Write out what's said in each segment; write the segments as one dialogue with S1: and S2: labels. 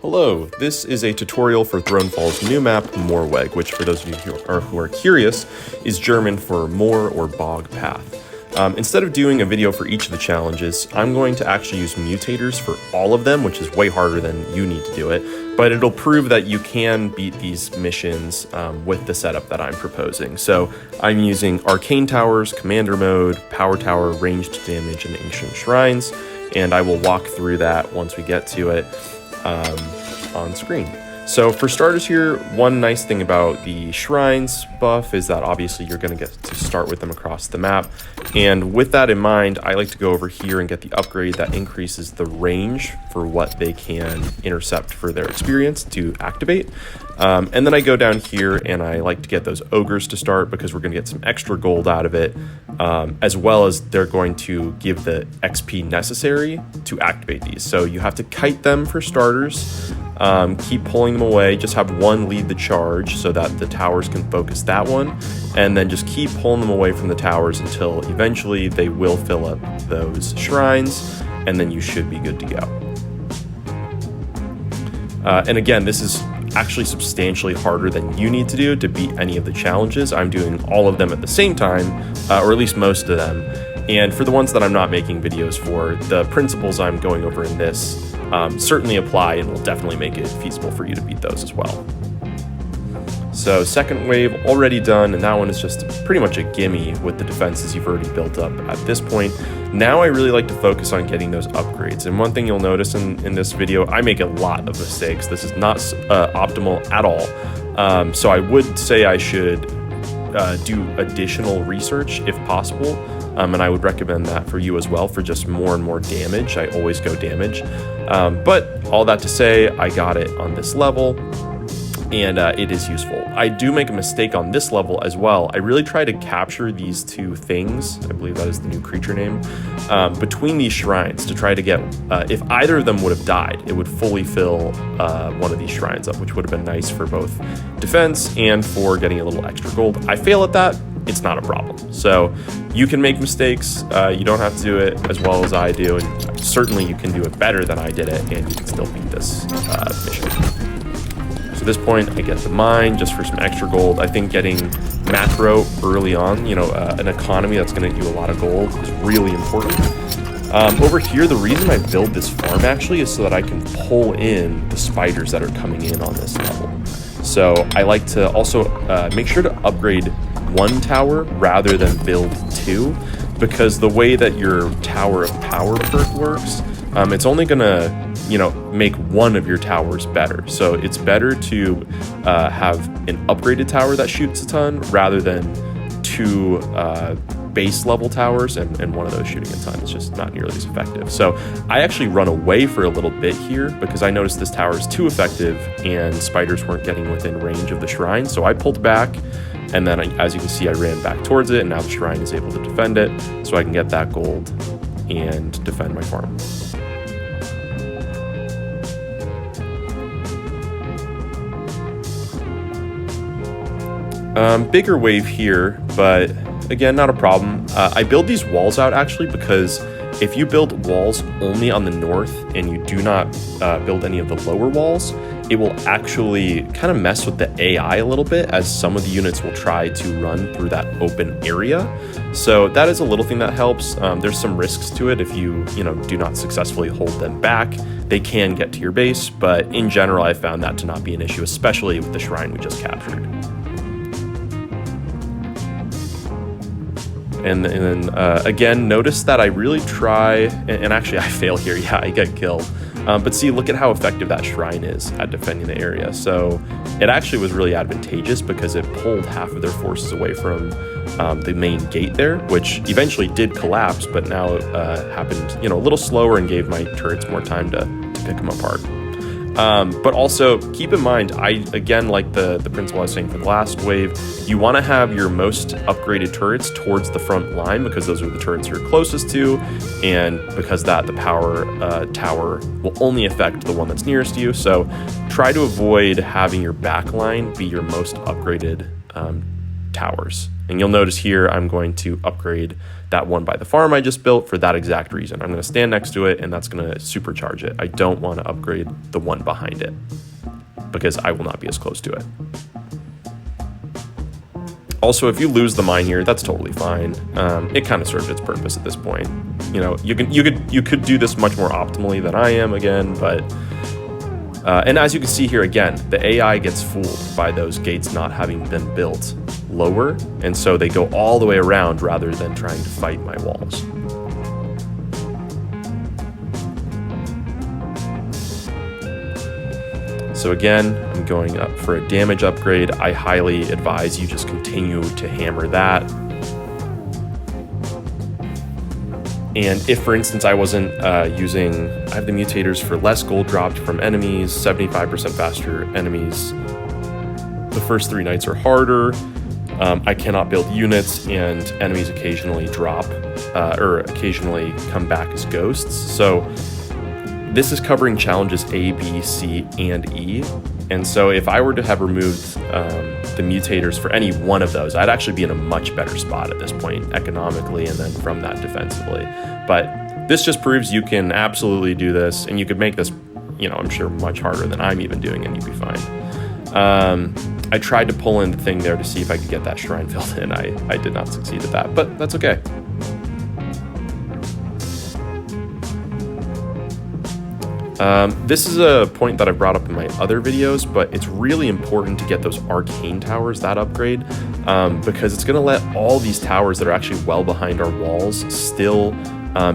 S1: Hello, this is a tutorial for Thronefall's new map, Moorweg, which for those of you who are curious, is German for moor or bog path. Instead of doing a video for each of the challenges, I'm going to actually use mutators for all of them, which is way harder than you need to do it, but it'll prove that you can beat these missions with the setup that I'm proposing. So I'm using Arcane Towers, Commander Mode, Power Tower, Ranged Damage, and Ancient Shrines, and I will walk through that once we get to it on screen. So for starters here, one nice thing about the Shrines buff is that obviously you're going to get to start with them across the map. And with that in mind, I like to go over here and get the upgrade that increases the range for what they can intercept for their experience to activate. And then I go down here and I like to get those ogres to start because we're going to get some extra gold out of it, as well as they're going to give the XP necessary to activate these. So you have to kite them for starters. Keep pulling them away, just have one lead the charge so that the towers can focus that one, and then just keep pulling them away from the towers until eventually they will fill up those shrines, and then you should be good to go. And again, this is actually substantially harder than you need to do to beat any of the challenges. I'm doing all of them at the same time, or at least most of them. And for the ones that I'm not making videos for, the principles I'm going over in this certainly apply and will definitely make it feasible for you to beat those as well. So second wave already done, and that one is just pretty much a gimme with the defenses you've already built up at this point. Now I really like to focus on getting those upgrades, and one thing you'll notice in this video, I make a lot of mistakes. This is not optimal at all. So I would say I should do additional research if possible. And I would recommend that for you as well for just more and more damage. I always go damage. But all that to say, I got it on this level, and it is useful. I do make a mistake on this level as well. I really try to capture these two things, I believe that is the new creature name, between these shrines to try to get, if either of them would have died, it would fully fill one of these shrines up, which would have been nice for both defense and for getting a little extra gold. I fail at that. It's not a problem. So you can make mistakes. You don't have to do it as well as I do, and certainly you can do it better than I did it, and you can still beat this mission. So at this point, I get the mine just for some extra gold. I think getting macro early on, an economy that's going to do a lot of gold is really important. Over here, the reason I build this farm actually is so that I can pull in the spiders that are coming in on this level. So I like to also make sure to upgrade one tower rather than build two, because the way that your Tower of Power perk works, it's only gonna make one of your towers better. So it's better to have an upgraded tower that shoots a ton rather than two base level towers and one of those shooting a ton. It's just not nearly as effective. So I actually run away for a little bit here because I noticed this tower is too effective and spiders weren't getting within range of the shrine. So I pulled back, and then as you can see, I ran back towards it, and now the shrine is able to defend it, so I can get that gold and defend my farm. Bigger wave here, but again, not a problem. I build these walls out actually because if you build walls only on the north and you do not build any of the lower walls, it will actually kind of mess with the AI a little bit, as some of the units will try to run through that open area. So that is a little thing that helps. There's some risks to it. If you do not successfully hold them back, they can get to your base, but in general, I found that to not be an issue, especially with the shrine we just captured. And then again, notice that I really try, and actually I fail here. Yeah, I get killed. But see, look at how effective that shrine is at defending the area. So it actually was really advantageous because it pulled half of their forces away from the main gate there, which eventually did collapse, but now happened a little slower and gave my turrets more time to pick them apart. But also keep in mind, again, like the principle I was saying for the last wave, you want to have your most upgraded turrets towards the front line because those are the turrets you're closest to, and because the power tower will only affect the one that's nearest to you. So try to avoid having your back line be your most upgraded towers. And you'll notice here I'm going to upgrade that one by the farm I just built for that exact reason. I'm going to stand next to it, and that's going to supercharge it. I don't want to upgrade the one behind it because I will not be as close to it. Also, if you lose the mine here, that's totally fine. It kind of served its purpose at this point. You know, you could do this much more optimally than I am again, but and as you can see here again, the AI gets fooled by those gates not having been built lower, and so they go all the way around rather than trying to fight my walls. So again, I'm going up for a damage upgrade. I highly advise you just continue to hammer that. And if, for instance, I wasn't I have the mutators for less gold dropped from enemies, 75% faster enemies. The first 3 nights are harder. I cannot build units, and enemies occasionally drop or occasionally come back as ghosts. So this is covering challenges A, B, C, and E. And so if I were to have removed the mutators for any one of those, I'd actually be in a much better spot at this point economically, and then from that defensively. But this just proves you can absolutely do this, and you could make this, you know, I'm sure much harder than I'm even doing, and you'd be fine. I tried to pull in the thing there to see if I could get that shrine filled in. I did not succeed at that, but that's okay. This is a point that I brought up in my other videos, but it's really important to get those arcane towers, that upgrade, because it's going to let all these towers that are actually well behind our walls still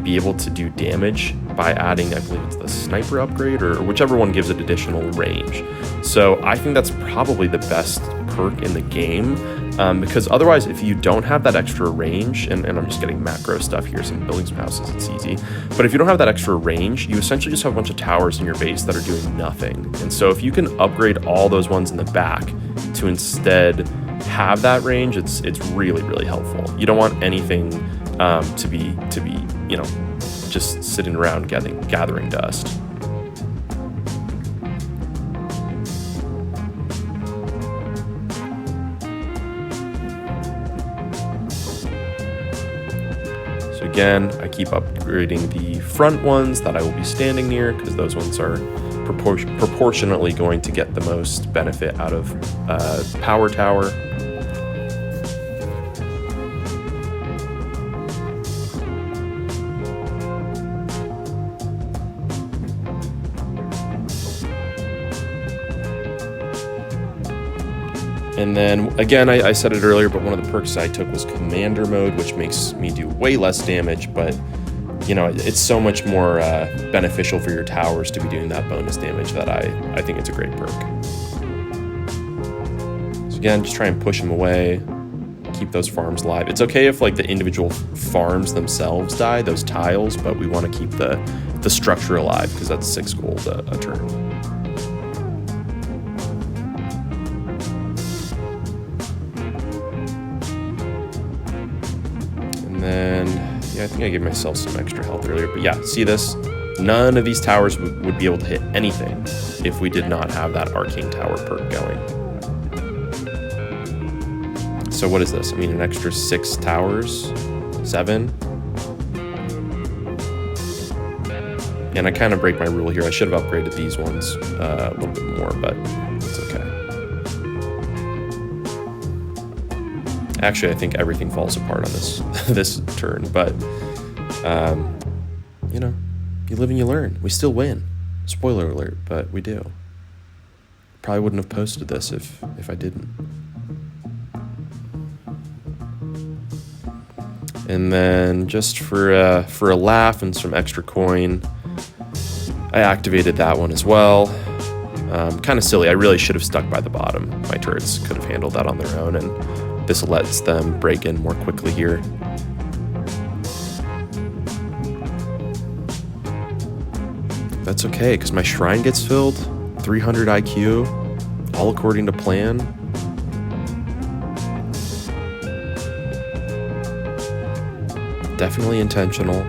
S1: be able to do damage by adding, I believe it's the sniper upgrade, or whichever one gives it additional range. So I think that's probably the best perk in the game, because otherwise, if you don't have that extra range, and I'm just getting macro stuff here, so I'm building some houses, it's easy, but if you don't have that extra range, you essentially just have a bunch of towers in your base that are doing nothing. And so if you can upgrade all those ones in the back to instead have that range, it's really, really helpful. You don't want anything to be you know, just sitting around gathering dust. So again, I keep upgrading the front ones that I will be standing near, because those ones are proportionately going to get the most benefit out of Power Tower. And then, again, I said it earlier, but one of the perks I took was Commander Mode, which makes me do way less damage, but, you know, it's so much more beneficial for your towers to be doing that bonus damage that I think it's a great perk. So again, just try and push them away, keep those farms alive. It's okay if, like, the individual farms themselves die, those tiles, but we want to keep the structure alive, because that's 6 gold a turn. And yeah, I think I gave myself some extra health earlier, but yeah, see this? None of these towers would be able to hit anything if we did not have that arcane tower perk going. So what is this? I mean, an extra 6 towers? 7? And I kind of break my rule here. I should have upgraded these ones a little bit more, but it's okay. Actually, I think everything falls apart on this turn, but you know, you live and you learn. We still win. Spoiler alert, but we do. Probably wouldn't have posted this if I didn't. And then just for a laugh and some extra coin, I activated that one as well. Kind of silly. I really should have stuck by the bottom. My turrets could have handled that on their own, and this lets them break in more quickly here. That's okay, because my shrine gets filled, 300 IQ, all according to plan. Definitely intentional,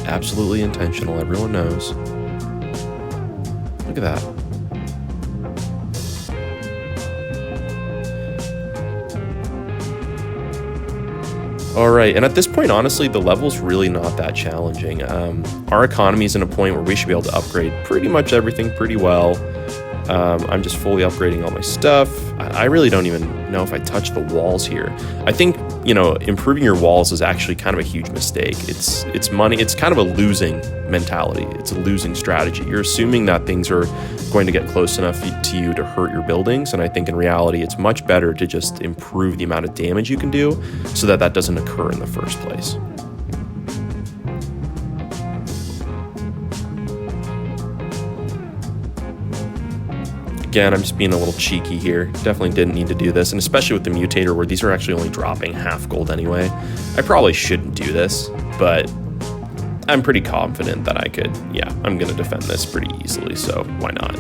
S1: absolutely intentional, everyone knows. Look at that. All right, and at this point, honestly, the level's really not that challenging. Our economy is in a point where we should be able to upgrade pretty much everything pretty well. I'm just fully upgrading all my stuff. I really don't even know if I touch the walls here. I think, you know, improving your walls is actually kind of a huge mistake. It's money. It's kind of a losing mentality. It's a losing strategy. You're assuming that things are going to get close enough to you to hurt your buildings. And I think in reality, it's much better to just improve the amount of damage you can do so that that doesn't occur in the first place. Again, I'm just being a little cheeky here. Definitely didn't need to do this, and especially with the mutator where these are actually only dropping half gold anyway. I probably shouldn't do this, but I'm pretty confident that I could, yeah, I'm gonna defend this pretty easily, so why not?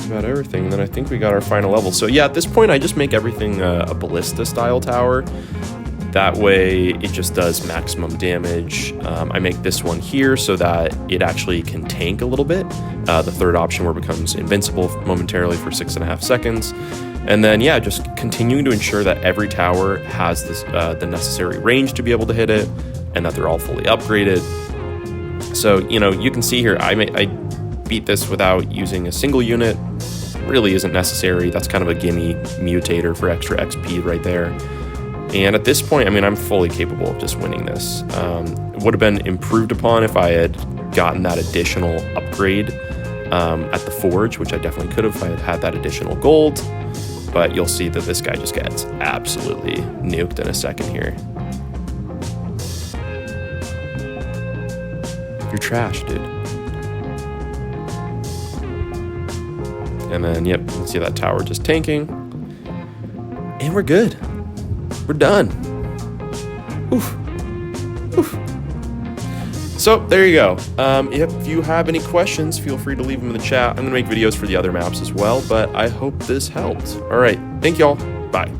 S1: About everything, and then I think we got our final level. So yeah, at this point I just make everything a ballista style tower. That way it just does maximum damage. I make this one here so that it actually can tank a little bit. The third option where it becomes invincible momentarily for 6.5 seconds. And then yeah, just continuing to ensure that every tower has this the necessary range to be able to hit it, and that they're all fully upgraded. So you know, you can see here I beat this without using a single unit. Really isn't necessary. That's kind of a gimme mutator for extra XP right there. And at this point, I mean, I'm fully capable of just winning this. It would have been improved upon if I had gotten that additional upgrade at the forge, which I definitely could have if I had had that additional gold. But you'll see that this guy just gets absolutely nuked in a second here. You're trash, dude. And then, yep, you can see that tower just tanking. And we're good. We're done. Oof. Oof. So, there you go. If you have any questions, feel free to leave them in the chat. I'm going to make videos for the other maps as well, but I hope this helped. All right. Thank y'all. Bye.